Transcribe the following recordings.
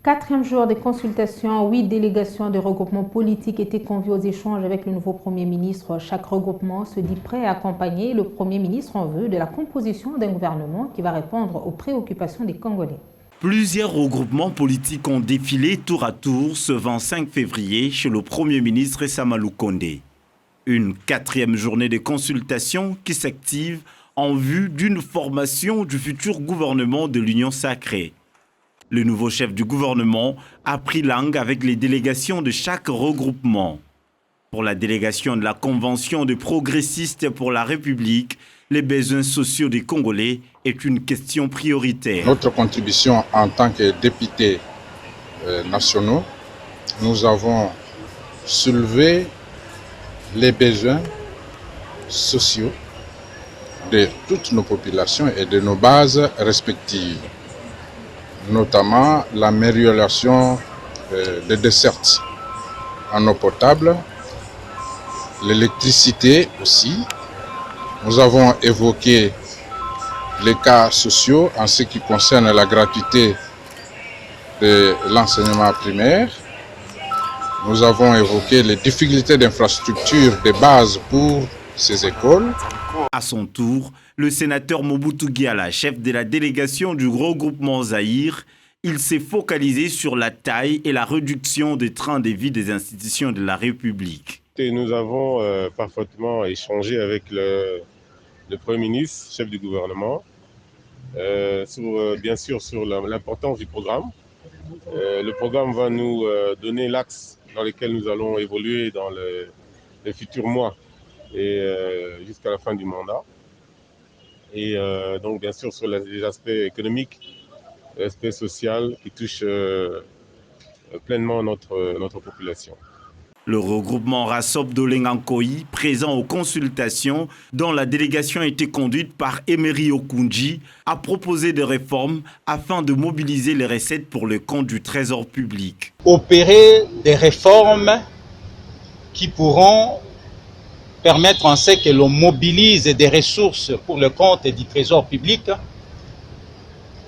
Quatrième jour de consultation, 8 délégations de regroupements politiques étaient conviées aux échanges avec le nouveau Premier ministre. Chaque regroupement se dit prêt à accompagner le Premier ministre en vue de la composition d'un gouvernement qui va répondre aux préoccupations des Congolais. Plusieurs regroupements politiques ont défilé tour à tour ce 25 février chez le Premier ministre Samalou Kondé. Une quatrième journée de consultation qui s'active en vue d'une formation du futur gouvernement de l'Union sacrée. Le nouveau chef du gouvernement a pris langue avec les délégations de chaque regroupement. Pour la délégation de la Convention des progressistes pour la République, les besoins sociaux des Congolais est une question prioritaire. Notre contribution en tant que députés nationaux, nous avons soulevé les besoins sociaux de toutes nos populations et de nos bases respectives, notamment l'amélioration des dessertes en eau potable, l'électricité aussi. Nous avons évoqué les cas sociaux en ce qui concerne la gratuité de l'enseignement primaire. Nous avons évoqué les difficultés d'infrastructure de base pour ces écoles. À son tour, le sénateur Mobutu Giala, chef de la délégation du regroupement Zaïre, il s'est focalisé sur la taille et la réduction des trains de vie des institutions de la République. Et nous avons parfaitement échangé avec le Premier ministre, chef du gouvernement, bien sûr sur l'importance du programme. Le programme va nous donner l'axe dans lequel nous allons évoluer dans les futurs mois et jusqu'à la fin du mandat. Et donc bien sûr sur les aspects économiques, l'aspect social qui touche pleinement notre population. Le regroupement Rassop d'Olengankoï, présent aux consultations, dont la délégation a été conduite par Emery Okunji, a proposé des réformes afin de mobiliser les recettes pour le compte du Trésor public. Opérer des réformes qui pourront permettre en ce que l'on mobilise des ressources pour le compte du Trésor public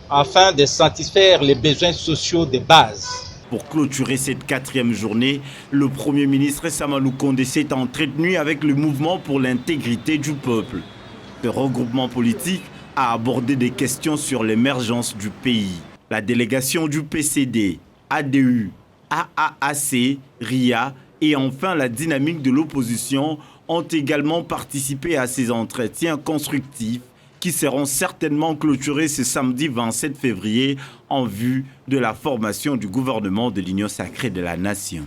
afin de satisfaire les besoins sociaux de base. Pour clôturer cette quatrième journée, le Premier ministre Samalou Kondé s'est entretenu avec le mouvement pour l'intégrité du peuple. Le regroupement politique a abordé des questions sur l'émergence du pays. La délégation du PCD, ADU, AAAC, RIA et enfin la dynamique de l'opposition ont également participé à ces entretiens constructifs qui seront certainement clôturés ce samedi 27 février en vue de la formation du gouvernement de l'Union sacrée de la Nation.